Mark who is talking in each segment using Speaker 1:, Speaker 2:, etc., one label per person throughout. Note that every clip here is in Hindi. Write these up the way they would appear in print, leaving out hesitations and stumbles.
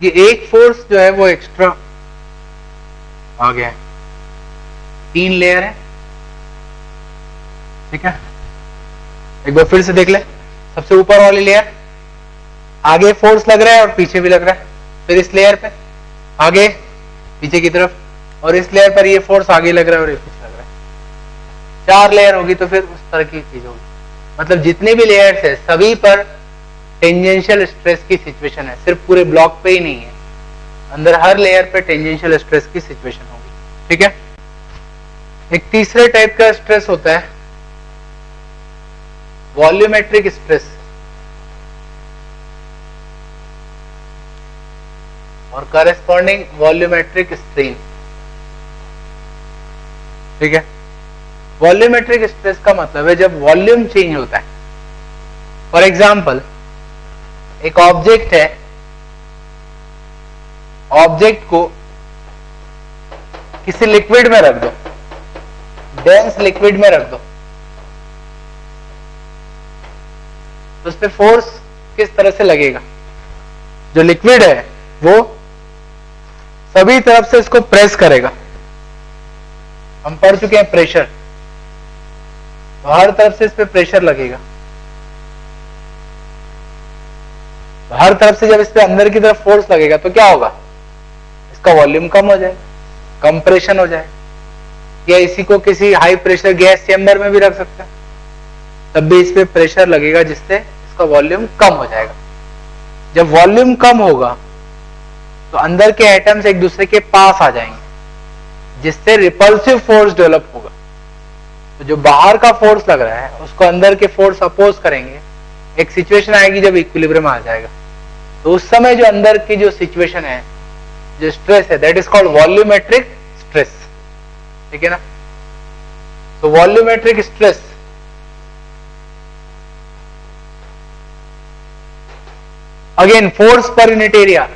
Speaker 1: ये एक फोर्स जो है वो एक्स्ट्रा आ गया है, 3 लेयर है, ठीक है। एक बार फिर से देख ले, सबसे ऊपर वाली लेयर आगे फोर्स लग रहा है और पीछे भी लग रहा है, फिर इस लेयर पे आगे पीछे की तरफ, और इस लेयर पर ये फोर्स आगे लग रहा है और ये पीछे लग रहा है। 4 लेयर होगी तो फिर उस तरह की चीज होगी। मतलब जितने भी लेयर्स है सभी पर टेंजेंशियल स्ट्रेस की सिचुएशन है, सिर्फ पूरे ब्लॉक पे ही नहीं है, अंदर हर लेयर पे टेंजेंशियल स्ट्रेस की सिचुएशन होगी, ठीक है। एक तीसरे टाइप का स्ट्रेस होता है वॉल्यूमेट्रिक स्ट्रेस, और करेस्पॉन्डिंग वॉल्यूमेट्रिक स्ट्रेन, ठीक है। वॉल्यूमेट्रिक स्ट्रेस का मतलब है जब वॉल्यूम चेंज होता है। फॉर एग्जाम्पल एक ऑब्जेक्ट है, ऑब्जेक्ट को किसी लिक्विड में रख दो, डेंस लिक्विड में रख दो, तो उस पर फोर्स किस तरह से लगेगा? जो लिक्विड है वो सभी तरफ से इसको प्रेस करेगा। हम पढ़ चुके हैं प्रेशर, तो हर तरफ से इस पे प्रेशर लगेगा। तो हर तरफ से जब इस पे अंदर की तरफ फोर्स लगेगा तो क्या होगा? इसका वॉल्यूम कम हो जाएगा, कंप्रेशन हो जाएगा। या इसी को किसी हाई प्रेशर गैस चेंबर में भी रख सकते हैं, तब भी इस पे प्रेशर लगेगा जिससे इसका वॉल्यूम कम हो जाएगा। जब वॉल्यूम कम होगा तो अंदर के एटम्स एक दूसरे के पास आ जाएंगे, जिससे रिपल्सिव फोर्स डेवलप होगा। तो जो बाहर का फोर्स लग रहा है उसको अंदर के फोर्स अपोज करेंगे, एक सिचुएशन आएगी जब इक्विलिब्रियम आ जाएगा। तो उस समय जो अंदर की जो सिचुएशन है, जो स्ट्रेस है, that is called volumetric stress, ठीक है ना। तो volumetric stress again force per unit area.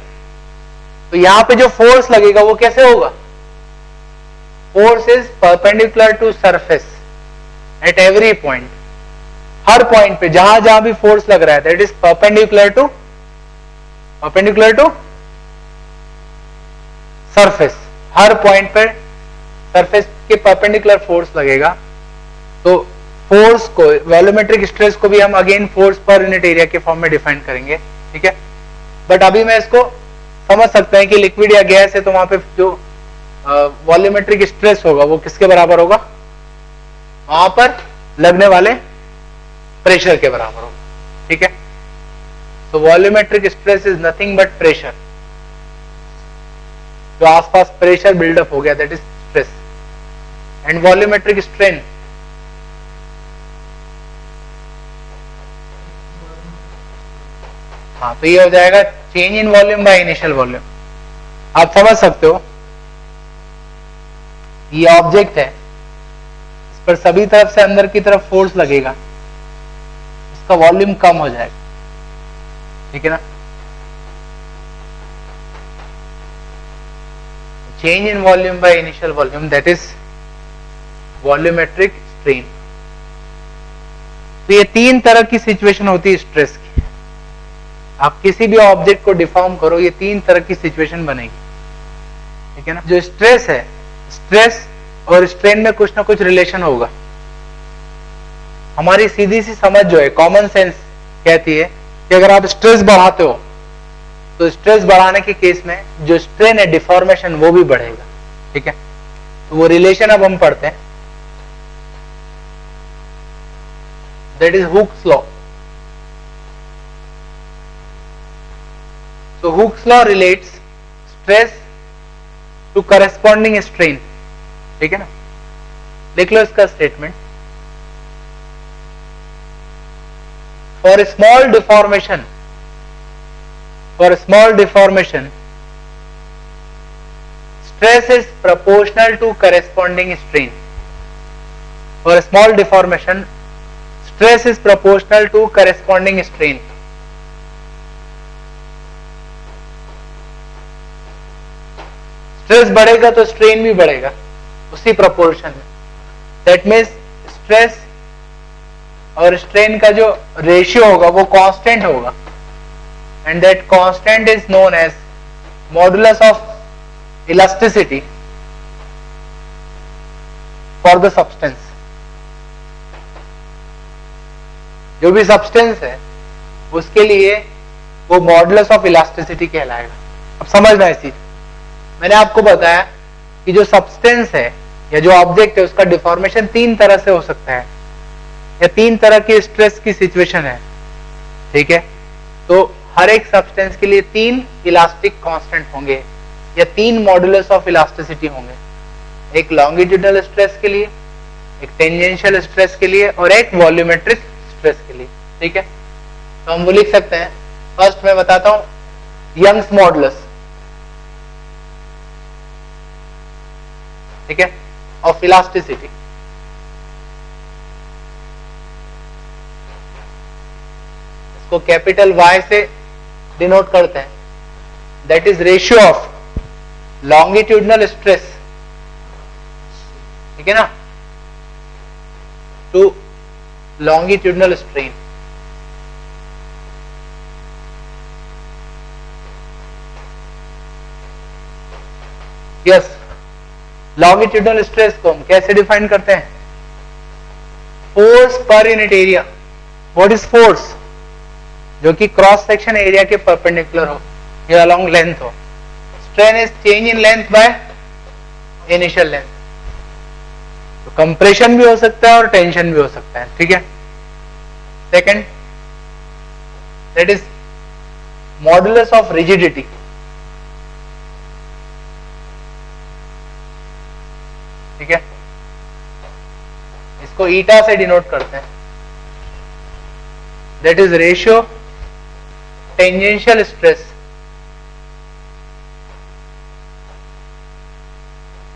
Speaker 1: तो यहां पे जो फोर्स लगेगा वो कैसे होगा? Force is perpendicular to surface at every point. हर पॉइंट पे जहां जहां भी फोर्स लग रहा है that is perpendicular to surface. हर पॉइंट पर सरफेस के परपेंडिकुलर फोर्स लगेगा। तो फोर्स को, वॉल्यूमेट्रिक स्ट्रेस को भी हम again force per unit area के फॉर्म में डिफाइन करेंगे, ठीक है। बट अभी मैं इसको समझ सकते हैं कि लिक्विड या गैस है तो वहां पे जो वॉल्यूमेट्रिक स्ट्रेस होगा वो किसके बराबर होगा? वहां पर लगने वाले प्रेशर के बराबर होगा, ठीक है। तो volumetric stress is nothing but pressure. जो आसपास प्रेशर बिल्डअप हो गया that is stress. And volumetric strain हाँ, तो ये हो जाएगा change in volume by initial volume. आप समझ सकते हो ये ऑब्जेक्ट है, इस पर सभी तरफ से अंदर की तरफ फोर्स लगेगा, इसका वॉल्यूम कम हो जाएगा, ठीक है ना। Change in volume by initial volume that is volumetric strain. तो ये 3 तरह की सिचुएशन होती है स्ट्रेस की। आप किसी भी ऑब्जेक्ट को डिफॉर्म करो, ये 3 तरह की सिचुएशन बनेगी, ठीक है ना। जो स्ट्रेस है, स्ट्रेस और स्ट्रेन में कुछ ना कुछ रिलेशन होगा। हमारी सीधी सी समझ जो है, कॉमन सेंस कहती है कि अगर आप स्ट्रेस बढ़ाते हो तो स्ट्रेस बढ़ाने के केस में जो स्ट्रेन है, डिफॉर्मेशन, वो भी बढ़ेगा, ठीक है। तो वो रिलेशन अब हम पढ़ते हैं, that is Hooke's law. So Hooke's law relates stress to corresponding strain, ठीक है ना। देख लो इसका statement. For a small deformation, stress is proportional to corresponding strain. For a small deformation, stress is proportional to corresponding strain. Stress बढ़ेगा तो स्ट्रेन भी बढ़ेगा उसी प्रोपोर्शन में। दैट मीन्स स्ट्रेस और स्ट्रेन का जो रेशियो होगा वो कांस्टेंट होगा, and that constant is known as modulus of elasticity for the substance. जो भी सब्सटेंस है उसके लिए वो मॉडुलस ऑफ इलास्टिसिटी कहलाएगा। अब समझना इस चीज, मैंने आपको बताया कि जो सब्सटेंस है या जो ऑब्जेक्ट है उसका डिफॉर्मेशन तीन तरह से हो सकता है, या तीन तरह की स्ट्रेस की सिचुएशन है, ठीक है। तो हर एक सब्सटेंस के लिए तीन इलास्टिक कांस्टेंट होंगे या तीन मॉडुलस ऑफ इलास्टिसिटी होंगे, एक लॉन्गिट्यूडनल स्ट्रेस के लिए, एक टेंजेंशियल स्ट्रेस के लिए और एक वॉल्यूमेट्रिक स्ट्रेस के लिए, ठीक है। तो हम वो लिख सकते हैं। फर्स्ट मैं बताता हूं यंग्स मॉडुलस, ठीक है, ऑफ इलास्टिसिटी। इसको कैपिटल Y से डिनोट करते हैं, that is ratio of longitudinal stress, ठीक है ना, to longitudinal strain. Yes, longitudinal stress को हम कैसे डिफाइन करते हैं? Force per unit area. What is force? जो कि क्रॉस सेक्शन एरिया के परपेंडिकुलर हो या अलोंग लेंथ हो। Strain is change in length by initial length. तो कंप्रेशन भी हो सकता है और टेंशन भी हो सकता है, ठीक है। Second, that is modulus of rigidity. ठीक है, इसको ईटा से डिनोट करते हैं, that is ratio tangential stress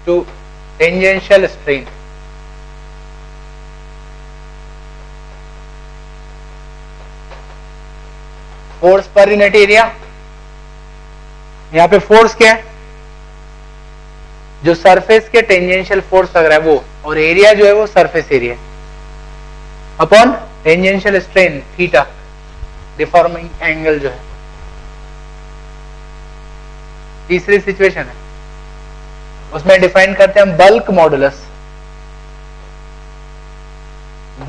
Speaker 1: to tangential strain. Force per unit area, यहां पे फोर्स क्या है? जो सरफेस के टेंजेंशियल फोर्स लग रहा है वो, और एरिया जो है वो surface area upon tangential strain theta, deforming angle जो है। तीसरी सिचुएशन है, उसमें डिफाइन करते हैं हम बल्क मॉडुलस,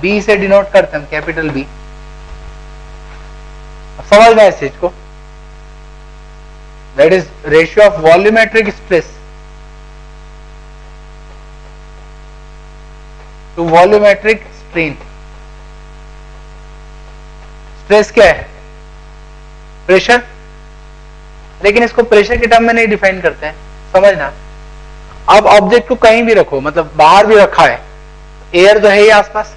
Speaker 1: बी से डिनोट करते हैं, कैपिटल बी। समझना है इस चीज को, that is ratio of volumetric stress to volumetric strain. Stress क्या है? प्रेशर, लेकिन इसको प्रेशर के टर्म में नहीं डिफाइन करते हैं, समझना। अब ऑब्जेक्ट को कहीं भी रखो, मतलब बाहर भी रखा है, एयर तो है ही आसपास,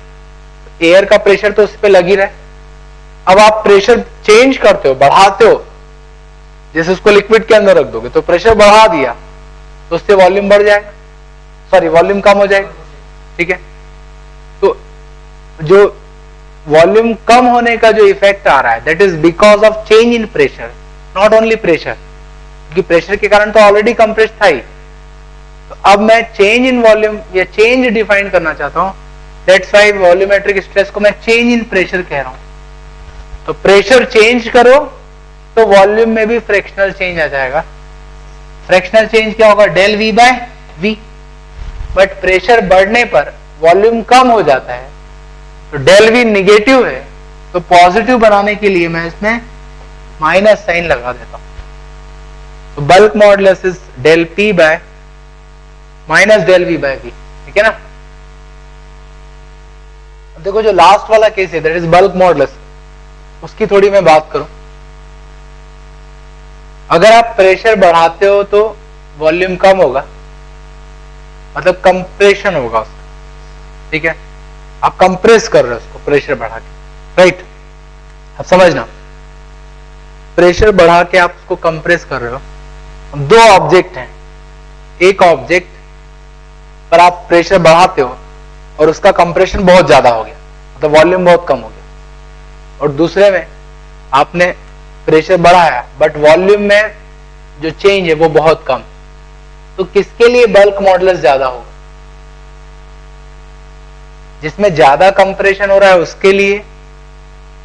Speaker 1: एयर का प्रेशर तो उस पर लग ही रहा है। अब आप प्रेशर चेंज करते हो, बढ़ाते हो, जैसे उसको लिक्विड के अंदर रख दोगे तो प्रेशर बढ़ा दिया तो उससे वॉल्यूम बढ़ जाएगा, सॉरी वॉल्यूम कम हो जाएगा, ठीक है। तो जो वॉल्यूम कम होने का जो इफेक्ट आ रहा है, that is because of change in pressure, not only pressure, क्योंकि प्रेशर के कारण तो ऑलरेडी कंप्रेस था ही। तो अब मैं चेंज इन वॉल्यूम या चेंज डिफाइन करना चाहता हूं, दैट्स व्हाई वॉल्यूमेट्रिक स्ट्रेस को मैं चेंज इन प्रेशर कह रहा हूं। तो प्रेशर चेंज करो तो वॉल्यूम में भी फ्रैक्शनल चेंज आ जाएगा। फ्रैक्शनल चेंज क्या होगा? Del V by V. But pressure बढ़ने पर वॉल्यूम कम हो जाता है, तो डेल वी निगेटिव है, तो पॉजिटिव बनाने के लिए मैं इसमें माइनस साइन लगा देता हूं। तो bulk modulus is del P by minus del V by V, ठीक है ना। अब देखो जो लास्ट वाला केस है, दैट इज बल्क मॉडुलस, उसकी थोड़ी मैं बात करूं। अगर आप प्रेशर बढ़ाते हो तो वॉल्यूम कम होगा, मतलब कंप्रेशन होगा उसका, ठीक है। आप कंप्रेस कर रहे हो उसको प्रेशर बढ़ा के, राइट। अब समझना, प्रेशर बढ़ा के आप उसको कंप्रेस कर रहे हो। दो ऑब्जेक्ट हैं, एक ऑब्जेक्ट पर आप प्रेशर बढ़ाते हो और उसका कंप्रेशन बहुत ज्यादा हो गया, मतलब वॉल्यूम बहुत कम हो गया, और दूसरे में आपने प्रेशर बढ़ाया बट वॉल्यूम में जो चेंज है वो बहुत कम। तो किसके लिए बल्क मॉडुलस ज्यादा होगा? जिसमें ज्यादा कंप्रेशन हो रहा है उसके लिए,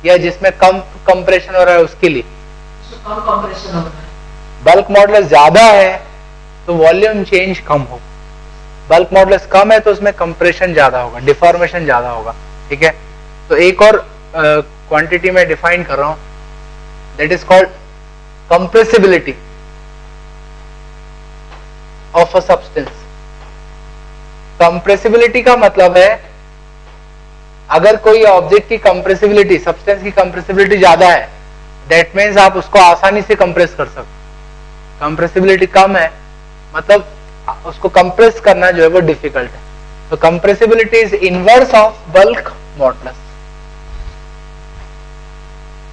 Speaker 1: या जिसमें कम कंप्रेशन हो रहा है उसके लिए?
Speaker 2: कम कंप्रेशन हो रहा है।
Speaker 1: बल्क मॉडुलस ज्यादा है तो वॉल्यूम चेंज कम होगा, बल्क मॉडुलस कम है तो उसमें कंप्रेशन ज्यादा होगा, डिफॉर्मेशन ज्यादा होगा। ठीक है, तो एक और क्वांटिटी में डिफाइन कर रहा हूं, that is called compressibility of a substance. Compressibility का मतलब है अगर कोई ऑब्जेक्ट की कंप्रेसिबिलिटी, सब्सटेंस की कंप्रेसिबिलिटी ज्यादा है, दैट मीन्स आप उसको आसानी से कंप्रेस कर सकते। कंप्रेसिबिलिटी कम है मतलब उसको कंप्रेस करना जो है वो डिफिकल्ट है। तो compressibility is inverse of bulk modulus,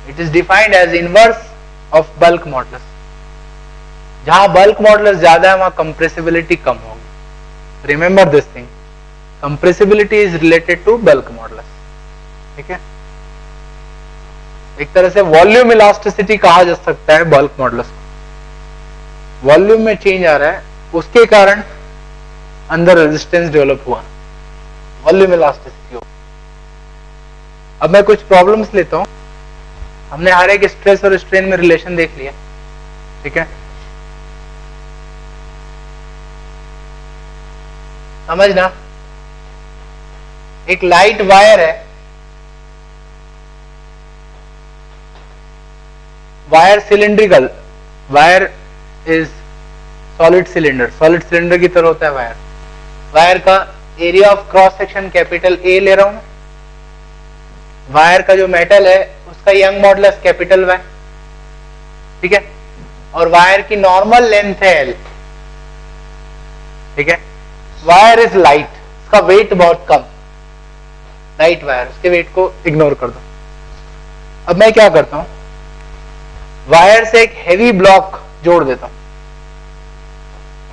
Speaker 1: it is defined as inverse of bulk modulus. जहां बल्क मॉडुलस ज्यादा है वहां कंप्रेसिबिलिटी कम होगी। Remember this thing, compressibility is related to bulk modulus. ठीक है, एक तरह से वॉल्यूम इलास्टिसिटी कहा जा सकता है बल्क मॉडुलस को। वॉल्यूम में चेंज आ रहा है उसके कारण अंदर रेजिस्टेंस डेवलप हुआ, वॉल्यूम इलास्टिसिटी हो। अब मैं कुछ प्रॉब्लम्स लेता हूं। हमने हर एक स्ट्रेस और स्ट्रेन में रिलेशन देख लिया। ठीक है, समझना, एक लाइट वायर है, wire cylindrical, wire is solid cylinder, solid cylinder की तरह होता है वायर। वायर का area of cross section capital A ले रहा हूं। वायर का जो मेटल है उसका यंग मॉडुलस कैपिटल वाई। ठीक है, और वायर की नॉर्मल लेंथ है एल। ठीक है, वायर इज लाइट, उसका वेट बहुत कम, लाइट वायर, उसके वेट को इग्नोर कर दो। अब मैं क्या करता हूं, वायर से एक हेवी ब्लॉक जोड़ देता हूं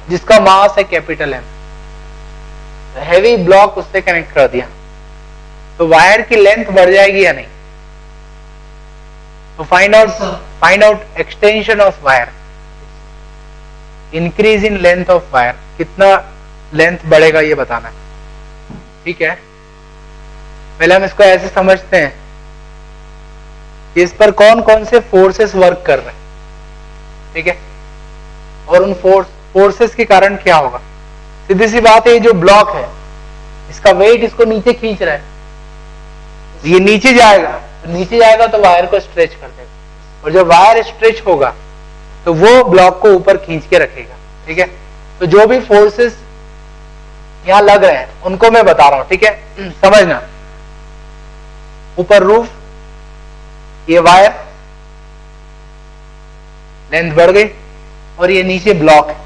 Speaker 1: जिसका मास है कैपिटल एम। हेवी ब्लॉक उससे कनेक्ट कर दिया तो वायर की लेंथ बढ़ जाएगी या नहीं? तो find out extension of wire, increase in length of wire, कितना लेंथ बढ़ेगा ये बताना है। ठीक है, पहले हम इसको ऐसे समझते हैं कि इस पर कौन कौन से फोर्सेस वर्क कर रहे हैं। ठीक है, और उन फोर्सेस के कारण क्या होगा। सीधी सी बात है, ये जो ब्लॉक है इसका वेट इसको नीचे खींच रहा है, ये नीचे जाएगा, नीचे जाएगा तो वायर को स्ट्रेच कर देगा, और जब वायर स्ट्रेच होगा तो वो ब्लॉक को ऊपर खींच के रखेगा। ठीक है, तो जो भी फोर्सेस यहां लग रहे हैं उनको मैं बता रहा हूं। ठीक है, समझना, ऊपर रूफ, ये वायर, लेंथ बढ़ गई, और ये नीचे ब्लॉक है।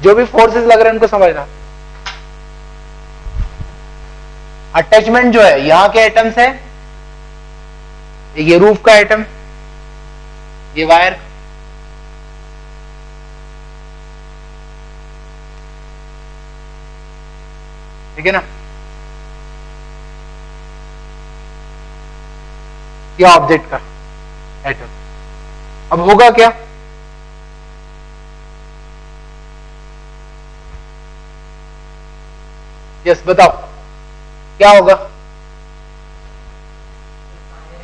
Speaker 1: जो भी फोर्सेस लग रहे हैं उनको समझना। अटैचमेंट जो है, यहां के एटम्स है, ये रूफ का एटम, ये वायर, ठीक है ना, ये ऑब्जेक्ट का एटम। अब होगा क्या, यस बताओ क्या होगा।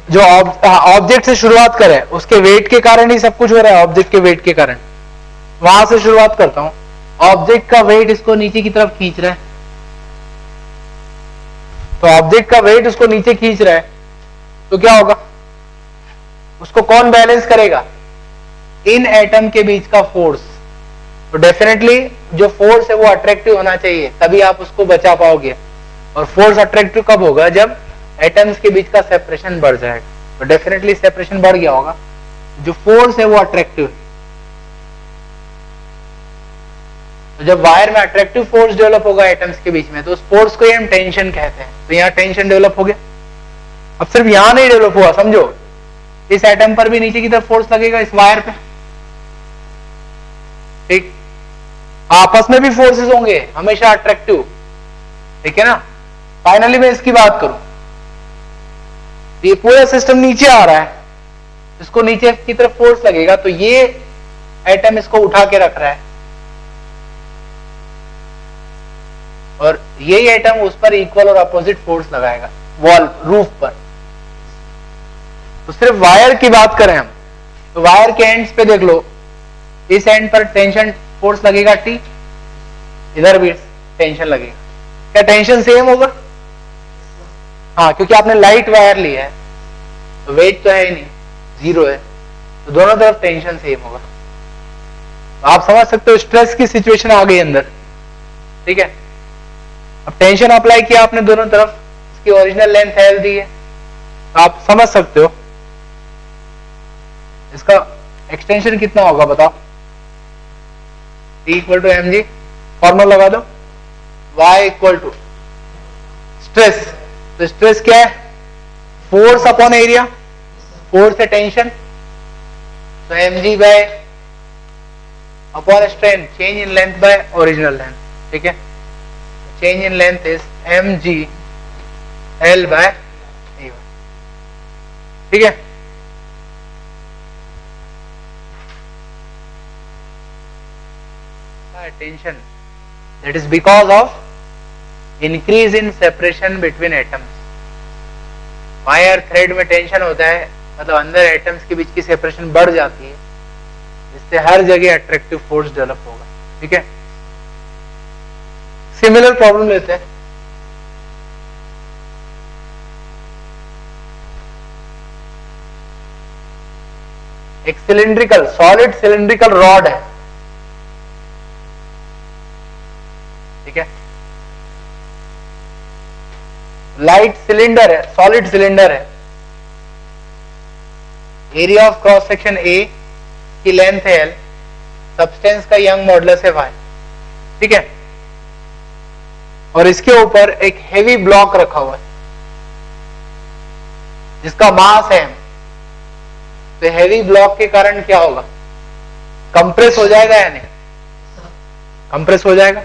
Speaker 1: जो ऑब्जेक्ट से शुरुआत करें, उसके वेट के कारण ही सब कुछ हो रहा है, ऑब्जेक्ट के वेट के कारण। वहां से शुरुआत करता हूं, ऑब्जेक्ट का वेट इसको नीचे की तरफ खींच रहा है, तो ऑब्जेक्ट का वेट उसको नीचे खींच रहा है, तो क्या होगा, उसको कौन बैलेंस करेगा, इन एटम के बीच का फोर्स। तो डेफिनेटली जो फोर्स है वो अट्रैक्टिव होना चाहिए, तभी आप उसको बचा पाओगे। और फोर्स अट्रैक्टिव कब होगा, जब एटम्स के बीच का सेपरेशन बढ़ जाएगा। तो डेफिनेटली सेपरेशन बढ़ गया होगा, जो फोर्स है वो अट्रैक्टिव है। तो जब वायर में अट्रैक्टिव फोर्स डेवलप होगा एटम्स के बीच में, तो उस फोर्स को ही हम टेंशन कहते हैं। तो यहाँ टेंशन डेवलप हो गया। अब सिर्फ यहां नहीं डेवलप हुआ, समझो इस एटम पर भी नीचे की तरफ फोर्स लगेगा, इस वायर पे। ठीक, आपस में भी फोर्सेस होंगे हमेशा अट्रैक्टिव, ठीक है ना। फाइनली मैं इसकी बात करूं, ये पूरा सिस्टम नीचे आ रहा है, इसको नीचे की तरफ फोर्स लगेगा, तो ये एटम इसको उठा के रख रहा है, और यही एटम उस पर इक्वल और अपोजिट फोर्स लगाएगा वॉल, रूफ पर। तो सिर्फ वायर की बात करें हम, तो वायर के एंड्स पे देख लो, इस एंड पर टेंशन फोर्स लगेगा T, इधर भी टेंशन लगेगा। क्या टेंशन सेम होगा? हाँ, क्योंकि आपने लाइट वायर लिया है तो वेट तो है ही नहीं, जीरो है, तो दोनों तरफ टेंशन सेम होगा। तो आप समझ सकते हो स्ट्रेस की सिचुएशन आ गई अंदर, ठीक है। अब टेंशन अप्लाई किया आपने दोनों तरफ, इसकी ओरिजिनल लेंथ एल दी है, तो आप समझ सकते हो इसका एक्सटेंशन कितना होगा, बताओ। T equal to M G, formula लगा दो, Y इक्वल टू स्ट्रेस, तो स्ट्रेस क्या है? फोर्स अपॉन एरिया, फोर्स है टेंशन, तो mg by upon strain, change in length by original length, ठीक है। Change in length is mg L by A, ठीक है। Tension that is because of increase in separation between atoms। Wire thread में टेंशन होता है, मतलब अंदर एटम्स के बीच की सेपरेशन बढ़ जाती है, जिससे हर जगह अट्रैक्टिव फोर्स डेवलप होगा, ठीक है। सिमिलर प्रॉब्लम लेते हैं। एक सिलिंड्रिकल, सॉलिड सिलिंड्रिकल रॉड है, ठीक है। लाइट सिलेंडर है, सॉलिड सिलेंडर है, area of cross section A की लेंथ है L, सब्सटेंस का यंग मॉडुलस है Y, ठीक है। और इसके ऊपर एक हेवी ब्लॉक रखा हुआ है जिसका मास है M। तो हेवी ब्लॉक के कारण क्या होगा? कंप्रेस हो जाएगा या नहीं? कंप्रेस हो जाएगा।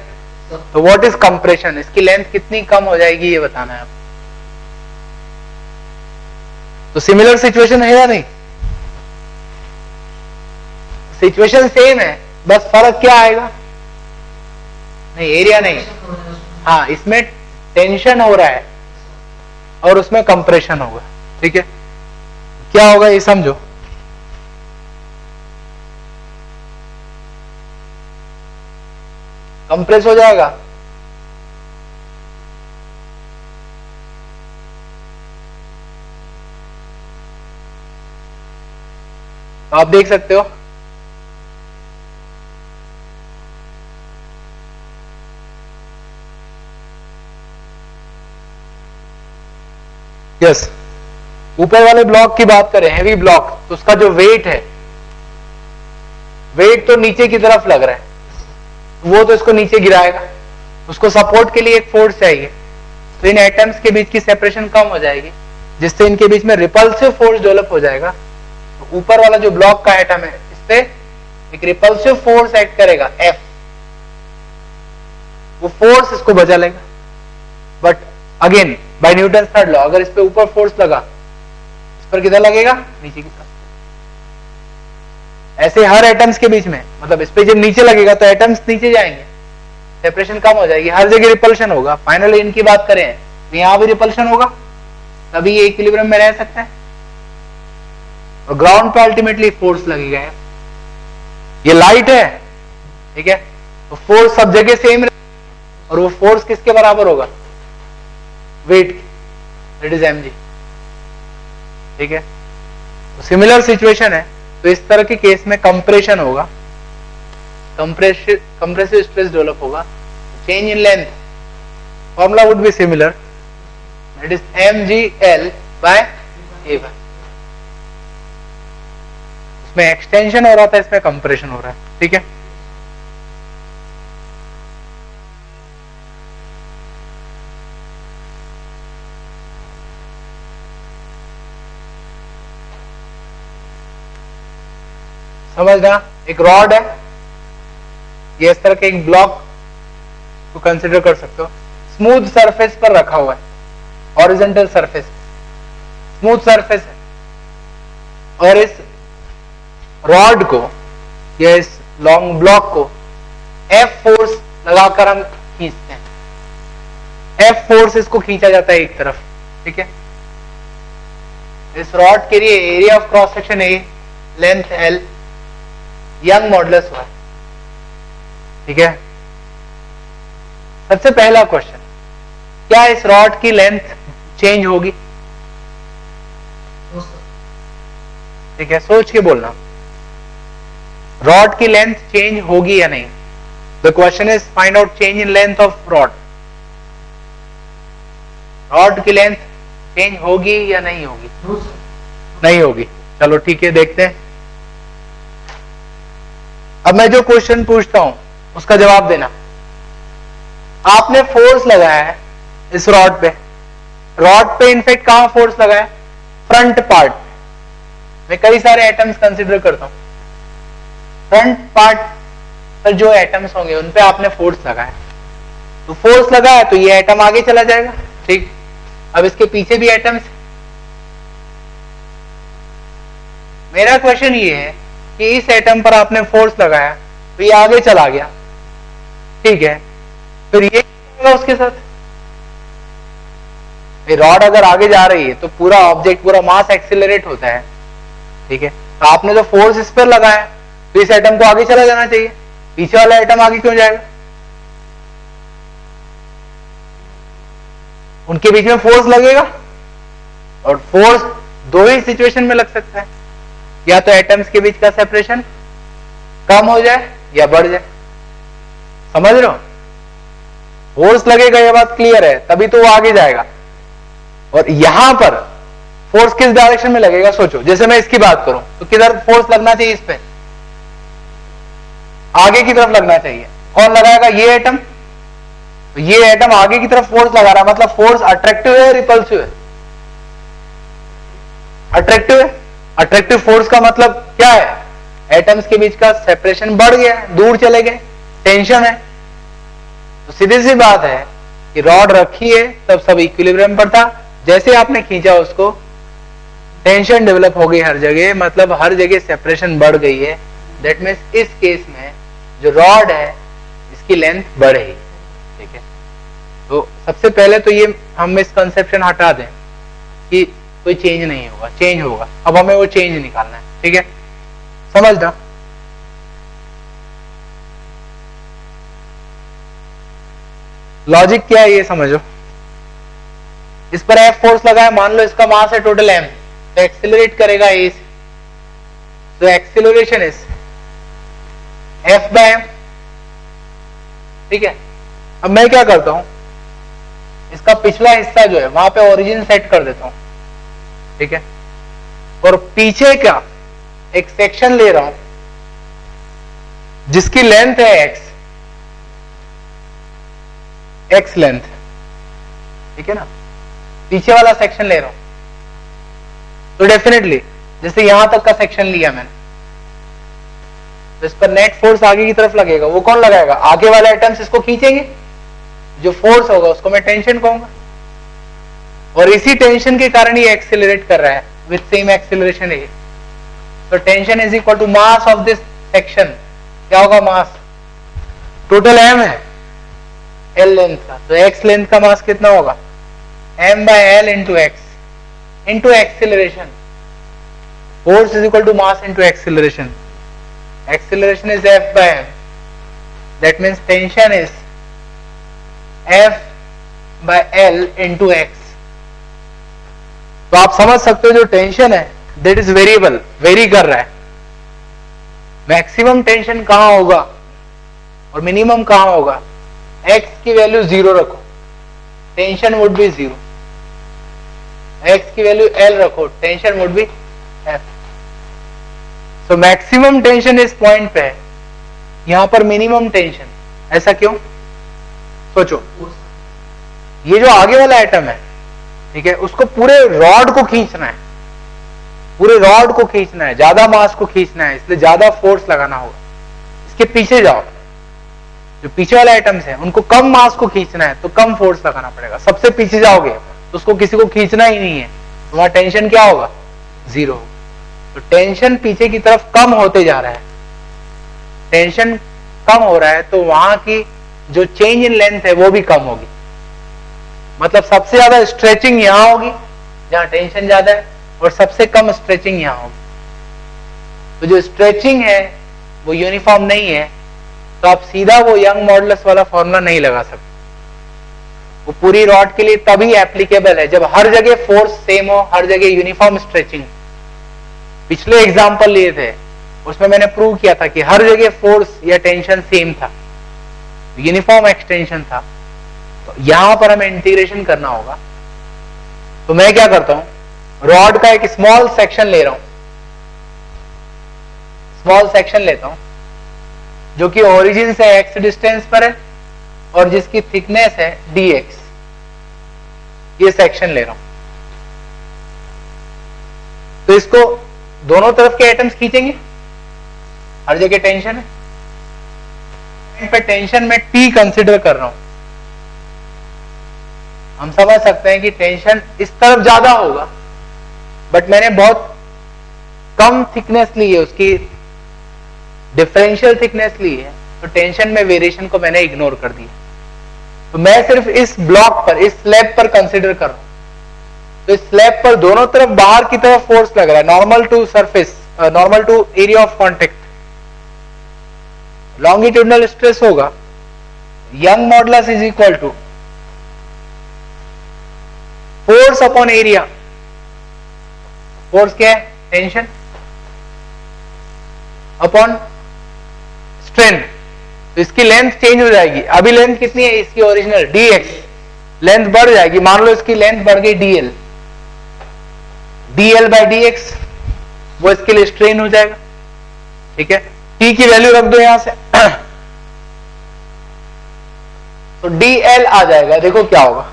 Speaker 1: तो व्हाट इज कंप्रेशन? इसकी लेंथ कितनी कम हो जाएगी ये बताना है आप। तो सिमिलर सिचुएशन है या नहीं? सिचुएशन सेम है, बस फर्क क्या आएगा? नहीं, एरिया नहीं, हाँ इसमें टेंशन हो रहा है और उसमें कंप्रेशन होगा, ठीक है। क्या होगा ये समझो। कंप्रेस हो जाएगा, तो आप देख सकते हो यस। ऊपर वाले ब्लॉक की बात करें, हेवी ब्लॉक, तो उसका जो वेट है, वेट तो नीचे की तरफ लग रहा है, वो तो इसको नीचे गिराएगा, उसको सपोर्ट के लिए एक फोर्स चाहिए, तो इन एटम्स के बीच की सेपरेशन कम हो जाएगी, जिससे इनके बीच में रिपल्सिव फोर्स डेवलप हो जाएगा। तो ऊपर वाला जो ब्लॉक का एटम है, इस पे एक रिपल्सिव फोर्स एक्ट करेगा F, वो फोर्स इसको बचा लेगा। But again by Newton third law, अगर इस पे ऊपर फोर्स लगा, इस पर किधर लगेगा? नीचे की तरफ। ऐसे हर एटम्स के बीच में, मतलब इस पे जब नीचे लगेगा तो एटम्स नीचे जाएंगे, सेपरेशन कम हो जाएगी, हर जगह रिपल्शन होगा। फाइनली इनकी बात करें तो यहां भी रिपल्शन होगा, तभी ये इक्विलिब्रियम में रह सकता है, और ग्राउंड पे अल्टीमेटली फोर्स लगेगा। ये लाइट है, ठीक है, तो फोर्स सब जगह सेम रहे, और वो फोर्स किसके बराबर होगा? वेट, दैट इज mg, ठीक है। तो सिमिलर सिचुएशन है, तो इस तरह के केस में कंप्रेशन होगा, कंप्रेसिव स्ट्रेस डेवलप होगा, change in length, formula would be similar, that is mgl by A। इसमें एक्सटेंशन हो रहा था, इसमें कंप्रेशन हो रहा है, ठीक है। समझना, एक रॉड है, ये इस तरह के एक ब्लॉक को कंसिडर कर सकते हो, स्मूथ सरफेस पर रखा हुआ है, हॉरिजॉन्टल सरफेस, स्मूथ सरफेस है, और इस रॉड को या इस लॉन्ग ब्लॉक को F फोर्स लगाकर हम खींचते हैं। F फोर्स इसको खींचा जाता है एक तरफ, ठीक है। इस रॉड के लिए area of cross section A length L, young modulus Y। ठीक है, सबसे पहला क्वेश्चन, क्या इस रॉड की लेंथ चेंज होगी? ठीक है, सोच के बोलना, रॉड की लेंथ चेंज होगी या नहीं? The question is find out change in length of rod. Rod की लेंथ चेंज होगी या नहीं होगी? नहीं होगी। चलो ठीक है, देखते हैं। अब मैं जो क्वेश्चन पूछता हूं उसका जवाब देना। आपने फोर्स लगाया है इस रॉड पे, रॉड पे इनफेक्ट कहां फोर्स लगा है? Front part. मैं कई सारे एटम्स कंसीडर करता हूं, फ्रंट पार्ट पर जो एटम्स होंगे उन पे आपने फोर्स लगाया, तो फोर्स लगा है तो ये एटम आगे चला जाएगा। ठीक, अब इसके पीछे भी एटम्स। मेरा क्वेश्चन ये है कि इस एटम पर आपने फोर्स लगाया तो ये आगे चला गया, ठीक है, फिर ये होगा उसके साथ। रॉड अगर आगे जा रही है तो पूरा ऑब्जेक्ट, पूरा मास एक्सीलरेट होता है। ठीक है, तो आपने जो फोर्स इस पर लगाया तो इस एटम को आगे चला जाना चाहिए, पीछे वाला एटम आगे क्यों जाएगा? उनके बीच में फोर्स लगेगा, और फोर्स दो ही सिचुएशन में लग सकता है, या तो एटम्स के बीच का सेपरेशन कम हो जाए या बढ़ जाए। समझ रहे हो? फोर्स लगेगा, यह बात क्लियर है, तभी तो वो आगे जाएगा। और यहां पर फोर्स किस डायरेक्शन में लगेगा? सोचो, जैसे मैं इसकी बात करूं तो किधर फोर्स लगना चाहिए? इस पे आगे की तरफ लगना चाहिए। कौन लगाएगा? ये एटम। तो ये एटम आगे की तरफ फोर्स लगा रहा है, मतलब फोर्स अट्रैक्टिव है, रिपल्सिव है? अट्रैक्टिव है। अट्रैक्टिव फोर्स का मतलब क्या है? एटम्स के बीच का सेपरेशन बढ़ गया, दूर चले गए, टेंशन है। तो सीधी सी बात है कि रॉड रखी है तब सब इक्विलिब्रियम पर था, जैसे आपने खींचा उसको टेंशन डेवलप हो गई हर जगह, मतलब हर जगह सेपरेशन बढ़ गई है। दैट मीन्स इस केस में जो रॉड है इसकी लेंथ बढ़ेगी। ठीक है, तो सबसे पहले तो ये हम मिसकंसेप्शन हटा दें कि कोई चेंज नहीं होगा, चेंज होगा। अब हमें वो चेंज निकालना है। ठीक है, समझना। लॉजिक क्या है ये समझो। इस पर F फोर्स लगा है, मान लो इसका मास है टोटल m, तो एक्सेलरेट करेगा a से, तो acceleration is F by m। ठीक है, अब मैं क्या करता हूं, इसका पिछला हिस्सा जो है वहां पे ओरिजिन सेट कर देता हूं। ठीक है, और पीछे का एक सेक्शन ले रहा हूं जिसकी लेंथ है x लेंथ। ठीक है ना, पीछे वाला सेक्शन ले रहा हूं, तो डेफिनेटली जैसे यहां तक का सेक्शन लिया मैंने, तो इस पर नेट फोर्स आगे की तरफ लगेगा। वो कौन लगाएगा? आगे वाले एटम्स इसको खींचेंगे, जो फोर्स होगा उसको मैं टेंशन कहूंगा, और इसी टेंशन के कारण ये एक्सेलरेट कर रहा है विद सेम एक्सेलरेशन ए। तो tension is equal to mass of this section. क्या होगा? मास टोटल m है l लेंथ का, तो x लेंथ का मास कितना होगा? m by l into X into acceleration. Force is equal to mass into acceleration. Acceleration is f by m, that means tension is f by l into X. तो आप समझ सकते हो जो टेंशन है दैट इज वेरिएबल, वेरी कर रहा है। मैक्सिमम टेंशन कहां होगा और मिनिमम कहां होगा? x की वैल्यू 0 रखो, टेंशन वुड बी 0। x की वैल्यू l रखो, tension would be f। So maximum tension इस पॉइंट पे है, यहां पर मिनिमम टेंशन। ऐसा क्यों? सोचो, ये जो आगे वाला एटम है, ठीक है, उसको पूरे रॉड को खींचना है, पूरे रॉड को खींचना है, ज्यादा मास को खींचना है, इसलिए ज्यादा फोर्स लगाना होगा। इसके पीछे जाओ, जो पीछे वाले एटम्स हैं उनको कम मास को खींचना है तो कम फोर्स लगाना पड़ेगा। सबसे पीछे जाओगे तो उसको किसी को खींचना ही नहीं है, तो वहां टेंशन क्या होगा? 0। तो टेंशन पीछे की तरफ कम होते जा रहा है, टेंशन कम हो रहा है, तो वहां की जो चेंज इन लेंथ है वो भी कम होगी। मतलब सबसे ज्यादा स्ट्रेचिंग यहां होगी जहां टेंशन ज्यादा है, और सबसे कम स्ट्रेचिंग यहां होगी। तो जो स्ट्रेचिंग है वो यूनिफॉर्म नहीं है, तो आप सीधा वो यंग मॉडुलस वाला फॉर्मूला नहीं लगा सकते। वो पूरी रॉड के लिए तभी एप्लीकेबल है जब हर जगह फोर्स सेम हो, हर जगह यूनिफॉर्म स्ट्रेचिंग। पिछले एग्जांपल लिए थे, उसमें मैंने प्रूव किया था कि हर जगह फोर्स या टेंशन सेम था, यूनिफॉर्म एक्सटेंशन था। तो यहां पर हमें इंटीग्रेशन करना होगा। तो मैं क्या करता हूं, रॉड का एक स्मॉल सेक्शन ले रहा हूं, स्मॉल सेक्शन लेता हूं जो कि ओरिजिन से x डिस्टेंस पर है और जिसकी थिकनेस है dx। ये सेक्शन ले रहा हूं, तो इसको दोनों तरफ के एटम्स खींचेंगे, हर जगह टेंशन है, पे टेंशन में T कंसिडर कर रहा हूं। हम समझ सकते हैं कि टेंशन इस तरफ ज्यादा होगा, बट मैंने बहुत कम थिकनेस ली है, उसकी डिफरेंशियल थिकनेस ली है, तो टेंशन में वेरिएशन को मैंने इग्नोर कर दिया। तो मैं सिर्फ इस ब्लॉक पर, इस स्लैब पर कंसिडर कर रहा हूं। तो इस स्लैब पर दोनों तरफ बाहर की तरफ फोर्स लग रहा है, normal to surface, normal to area of contact. Longitudinal stress होगा Young modulus is equal to force upon area. Force क्या है, टेंशन, अपॉन स्ट्रेंथ। तो इसकी लेंथ चेंज हो जाएगी। अभी लेंथ कितनी है इसकी ओरिजिनल, dx, लेंथ बढ़ जाएगी, मान लो इसकी लेंथ बढ़ गई dl, dl बाई dx, वो इसके लिए स्ट्रेन हो जाएगा। ठीक है, t की वैल्यू रख दो यहां से, तो dl आ जाएगा। देखो क्या होगा,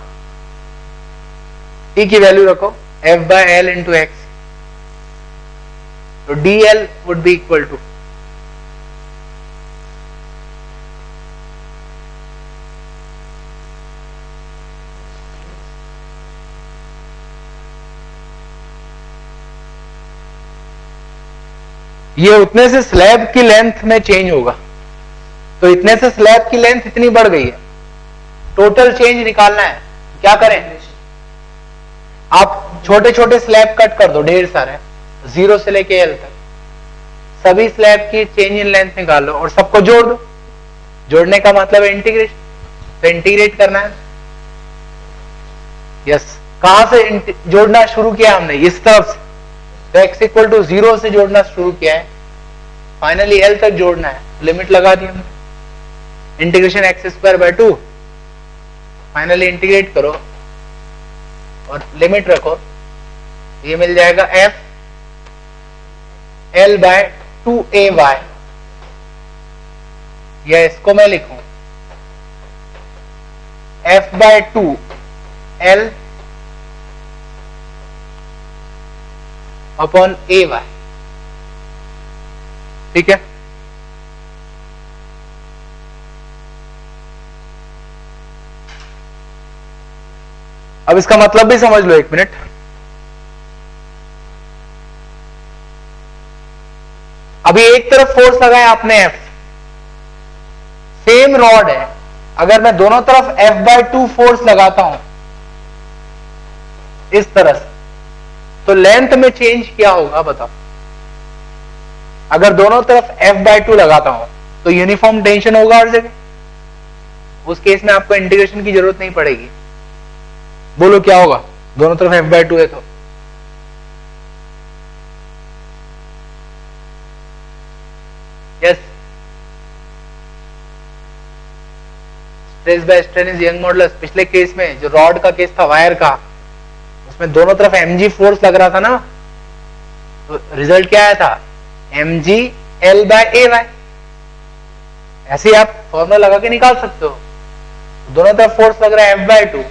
Speaker 1: t की वैल्यू रखो f by L into X, तो dl would be equal to ये उतने से स्लैब की लेंथ में चेंज होगा। तो इतने से स्लैब की लेंथ इतनी बढ़ गई है, टोटल चेंज निकालना है। क्या करें, आप छोटे छोटे स्लैब कट कर दो, ढेर सारे, 0 से लेके L तक, सभी स्लैब की चेंज इन लेंथ निकाल लो और सबको जोड़ दो। जोड़ने का मतलब है इंटीग्रेशन, तो इंटीग्रेट करना है। यस, कहां से जोड़ना शुरू किया हमने, इस तरफ से, तो x इक्वल टू 0 से जोड़ना शुरू किया है, फाइनली L तक जोड़ना है, लिमिट लगा दी हमने, integration x square by 2, finally integrate करो और लिमिट रखो, ये मिल जाएगा f L बाय 2ay, या इसको मैं लिखूं f बाय 2 L अपॉन ए वाई। ठीक है, अब इसका मतलब भी समझ लो, एक मिनट। अभी एक तरफ फोर्स लगाया आपने F, सेम रॉड है, अगर मैं दोनों तरफ F बाय 2 फोर्स लगाता हूं इस तरह से, तो लेंथ में चेंज क्या होगा बताओ। अगर दोनों तरफ F बाय 2 लगाता हूं तो यूनिफॉर्म टेंशन होगा हर जगह, उस केस में आपको इंटीग्रेशन की जरूरत नहीं पड़ेगी। बोलो क्या होगा, दोनों तरफ F बाय 2 है तो yes, stress by strain is young modulus. पिछले केस में जो रॉड का केस था, वायर का, उसमें दोनों तरफ mg फोर्स लग रहा था ना, तो रिजल्ट क्या आया था, mg L बाय ए वाई। ऐसे ही आप फॉर्मूला लगा के निकाल सकते हो, दोनों तरफ फोर्स लग रहा है F बाय 2,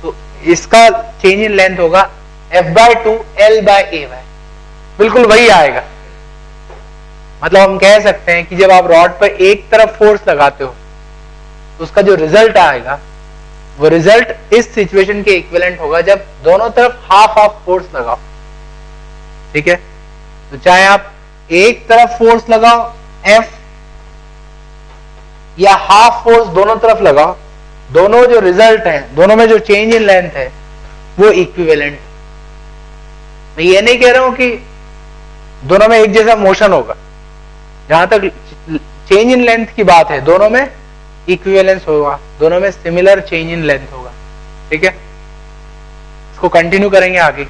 Speaker 1: तो इसका चेंज इन लेंथ होगा F बाय 2 L बाय ए वाई, बिल्कुल वही आएगा। मतलब हम कह सकते हैं कि जब आप रॉड पर एक तरफ फोर्स लगाते हो तो उसका जो रिजल्ट आएगा वो रिजल्ट इस सिचुएशन के इक्विवेलेंट होगा जब दोनों तरफ हाफ हाफ फोर्स लगाओ। ठीक है, तो चाहे आप एक तरफ फोर्स लगाओ F या हाफ फोर्स दोनों तरफ लगाओ, दोनों जो रिजल्ट है, दोनों में जो चेंज इन लेंथ है वो इक्विवेलेंट। मैं ये नहीं कह रहा हूं कि दोनों में एक जैसा मोशन होगा। जहां तक चेंज इन लेंथ की बात है, दोनों में इक्विवेलेंस होगा, दोनों में सिमिलर चेंज इन लेंथ होगा। ठीक है, इसको कंटिन्यू करेंगे आगे।